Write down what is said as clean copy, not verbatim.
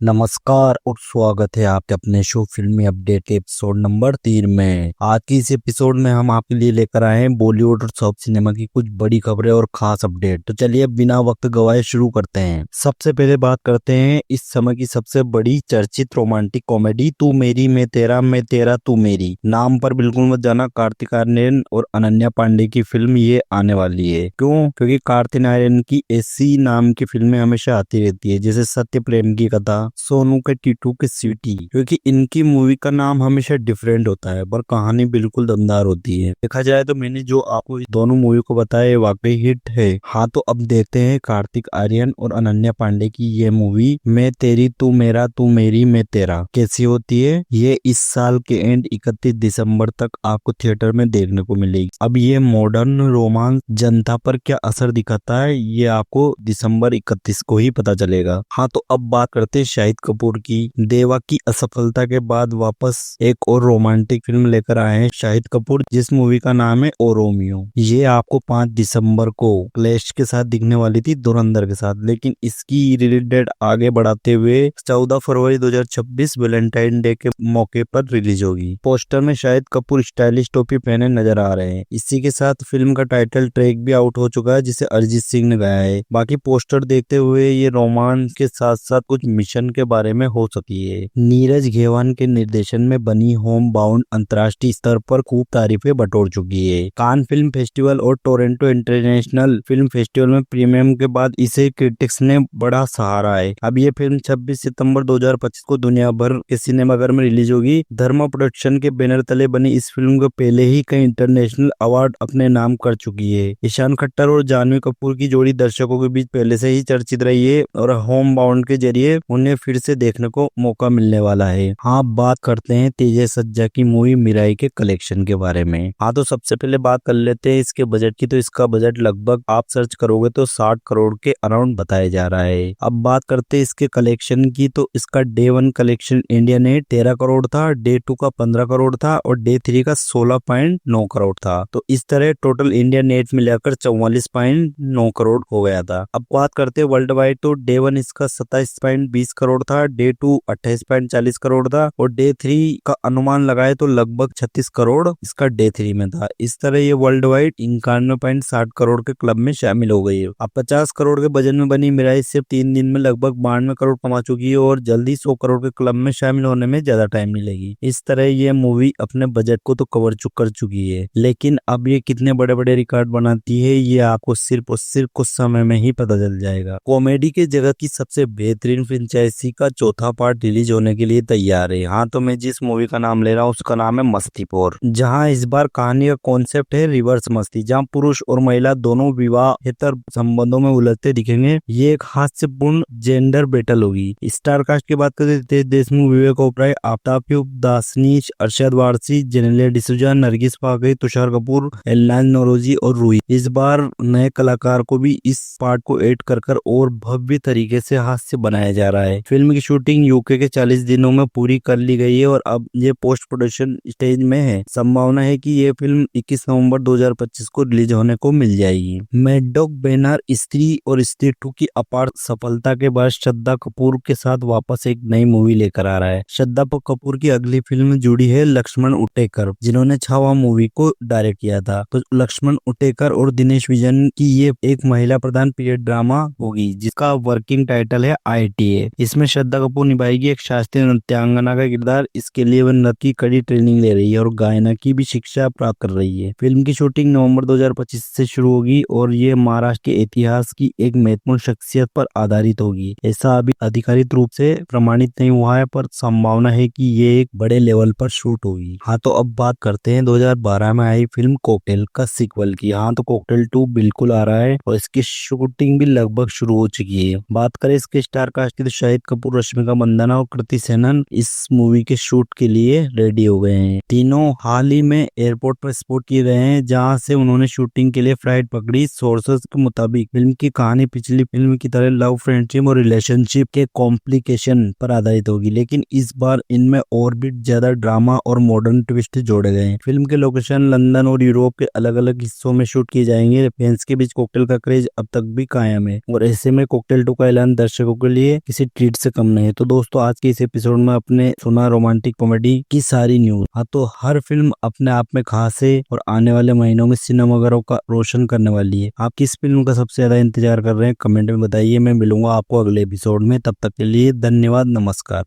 नमस्कार और स्वागत है आपके अपने शो फिल्मी अपडेट के एपिसोड नंबर 3 में। आज की इस एपिसोड में हम आपके लिए लेकर आए हैं बॉलीवुड और साउथ सिनेमा की कुछ बड़ी खबरें और खास अपडेट। तो चलिए अब बिना वक्त गवाए शुरू करते हैं। सबसे पहले बात करते हैं इस समय की सबसे बड़ी चर्चित रोमांटिक कॉमेडी तू मेरी मैं तेरा मैं तेरा तू मेरी। नाम पर बिल्कुल मत जाना, कार्तिक आर्यन और अनन्या पांडे की फिल्म ये आने वाली है। क्यों? क्योंकि कार्तिक आर्यन की ऐसी नाम की फिल्में हमेशा आती रहती है, जैसे सत्य प्रेम की कथा, सोनू के टीटू के स्वीटी। क्योंकि इनकी मूवी का नाम हमेशा डिफरेंट होता है पर कहानी बिल्कुल दमदार होती है। देखा जाए तो मैंने जो आपको इस दोनों मूवी को बताया ये वाकई हिट है। हाँ, तो अब देखते हैं कार्तिक आर्यन और अनन्या पांडे की ये मूवी मैं तेरी तू मेरा तू मेरी मैं तेरा कैसी होती है। ये इस साल के एंड 31 दिसंबर तक आपको थिएटर में देखने को मिलेगी। अब ये मॉडर्न रोमांस जनता पर क्या असर दिखाता है ये आपको दिसंबर 31 को ही पता चलेगा। हाँ, तो अब बात करते हैं शाहिद कपूर की। देवा की असफलता के बाद वापस एक और रोमांटिक फिल्म लेकर आए हैं शाहिद कपूर, जिस मूवी का नाम है ओ रोमियो। ये आपको 5 दिसंबर को क्लैश के साथ दिखने वाली थी धुरंधर के साथ, लेकिन इसकी रिलीज डेट आगे बढ़ाते हुए 14 फरवरी 2026 वैलेंटाइन डे के मौके पर रिलीज होगी। पोस्टर में शाहिद कपूर स्टाइलिश टोपी पहने नजर आ रहे हैं। इसी के साथ फिल्म का टाइटल ट्रैक भी आउट हो चुका है, जिसे अरिजीत सिंह ने गाया है। बाकी पोस्टर देखते हुए ये रोमांस के साथ साथ कुछ मिशन के बारे में हो सकती है। नीरज घेवान के निर्देशन में बनी होम बाउंड अंतर्राष्ट्रीय स्तर पर खूब तारीफें बटोर चुकी है। कान फिल्म फेस्टिवल और टोरंटो इंटरनेशनल फिल्म फेस्टिवल में प्रीमियम के बाद इसे क्रिटिक्स ने बड़ा सहारा है। अब ये फिल्म 26 सितंबर 2025 को दुनिया भर के सिनेमाघर में रिलीज होगी। धर्मा प्रोडक्शन के बैनर तले बनी इस फिल्म को पहले ही कई इंटरनेशनल अवार्ड अपने नाम कर चुकी है। ईशान खट्टर और जानवी कपूर की जोड़ी दर्शकों के बीच पहले से ही चर्चित रही है और होम बाउंड के जरिए उन्हें फिर से देखने को मौका मिलने वाला है। हाँ, बात करते हैं तेजय सज्जा की मूवी मिराई के कलेक्शन के बारे में। हाँ, तो सबसे पहले बात कर लेते हैं इसके बजट की। तो इसका बजट लगभग आप सर्च करोगे तो 60 करोड़ के अराउंड बताया जा रहा है। अब बात करते हैं इसके कलेक्शन की। तो इसका डे 1 कलेक्शन इंडिया ने 13 करोड़ था, डे 2 का 15 करोड़ था और डे 3 का 16.9 करोड़ था। तो इस तरह टोटल इंडिया नेट मिलाकर 44.9 करोड़ हो गया था। अब बात करते हैं वर्ल्ड वाइड। तो डे 1 इसका 27.20 करोड़ था, डे 2 28.40 करोड़ था और डे 3 का अनुमान लगाए तो लगभग 36 करोड़ इसका डे 3 में था। इस तरह ये वर्ल्ड वाइड 91.60 करोड़ के क्लब में शामिल हो गई है। अब 50 करोड़ के बजट में बनी मिराई सिर्फ 3 दिन में लगभग 92 करोड़ कमा चुकी है और जल्दी 100 करोड़ के क्लब में शामिल होने में ज्यादा टाइम नहीं लगेगी। इस तरह ये मूवी अपने बजट को तो कवर कर चुकी है, लेकिन अब ये कितने बड़े बड़े रिकॉर्ड बनाती है ये आपको सिर्फ और सिर्फ कुछ समय में ही पता चल जाएगा। कॉमेडी के जगत की सबसे बेहतरीन फ्रेंचाइजी का चौथा पार्ट रिलीज होने के लिए तैयार है। हाँ, तो मैं जिस मूवी का नाम ले रहा हूँ उसका नाम है मस्तीपुर, जहाँ इस बार कहानी का कॉन्सेप्ट है रिवर्स मस्ती, जहाँ पुरुष और महिला दोनों विवाहेतर संबंधों में उलझते दिखेंगे। ये एक हास्यपूर्ण जेंडर बैटल होगी। स्टार कास्ट की बात करते तेज देशमुख, विवेक ओबराय, आफ्ताब दासनीश, अरशद वारसी, जेनेलिया डिसूजा, नरगिस फाकरी, तुषार कपूर, एलनाज नौरोजी और रूही। इस बार नए कलाकार को भी इस पार्ट को ऐड कर और भव्य तरीके से हास्य बनाया जा रहा है। फिल्म की शूटिंग यूके के 40 दिनों में पूरी कर ली गई है और अब ये पोस्ट प्रोडक्शन स्टेज में है। संभावना है कि ये फिल्म 21 नवंबर 2025 को रिलीज होने को मिल जाएगी। मैड डॉग बैनर स्त्री और स्त्री 2 की अपार सफलता के बाद श्रद्धा कपूर के साथ वापस एक नई मूवी लेकर आ रहा है। श्रद्धा कपूर की अगली फिल्म जुड़ी है लक्ष्मण उटेकर, जिन्होंने छावा मूवी को डायरेक्ट किया था। तो लक्ष्मण उटेकर और दिनेश विजन की ये एक महिला प्रधान पीरियड ड्रामा होगी, जिसका वर्किंग टाइटल है ITA। इसमें श्रद्धा कपूर निभाएगी एक शास्त्रीय नृत्यांगना का किरदार। इसके लिए वह नृत्य की कड़ी ट्रेनिंग ले रही है और गायना की भी शिक्षा प्राप्त कर रही है। फिल्म की शूटिंग नवंबर 2025 से शुरू होगी और ये महाराष्ट्र के इतिहास की एक महत्वपूर्ण शख्सियत पर आधारित होगी। ऐसा अभी आधिकारिक रूप से प्रमाणित नहीं हुआ है, पर संभावना है कि ये एक बड़े लेवल पर शूट होगी। हाँ, तो अब बात करते हैं 2012 में आई फिल्म कॉकटेल का सीक्वल की। हाँ, तो कॉकटेल 2 बिल्कुल आ रहा है और इसकी शूटिंग भी लगभग शुरू हो चुकी है। बात करें इसके स्टार कास्ट की तो शाहिद कपूर, रश्मिका मंदाना और कृति सेनन इस मूवी के शूट के लिए रेडी हो गए हैं। तीनों हाल ही में एयरपोर्ट पर स्पॉट किए गए हैं, जहां से उन्होंने शूटिंग के लिए फ्लाइट पकड़ी। सोर्सेस के मुताबिक फिल्म की कहानी पिछली फिल्म की तरह लव, फ्रेंडशिप और रिलेशनशिप के कॉम्प्लिकेशन पर आधारित होगी, लेकिन इस बार इनमें और भी ज्यादा ड्रामा और मॉडर्न ट्विस्ट जोड़े गए हैं। फिल्म के लोकेशन लंदन और यूरोप के अलग अलग हिस्सों में शूट किए जाएंगे। फैंस के बीच कॉकटेल का क्रेज अब तक भी कायम है और ऐसे में कॉकटेल 2 का ऐलान दर्शकों के लिए किसी ट्रीट हिट से कम नहीं है। तो दोस्तों आज के इस एपिसोड में अपने सुना रोमांटिक कॉमेडी की सारी न्यूज। हाँ, तो हर फिल्म अपने आप में खास है और आने वाले महीनों में सिनेमाघरों का रोशन करने वाली है। आप किस फिल्म का सबसे ज्यादा इंतजार कर रहे हैं कमेंट में बताइए। मैं मिलूंगा आपको अगले एपिसोड में, तब तक के लिए धन्यवाद, नमस्कार।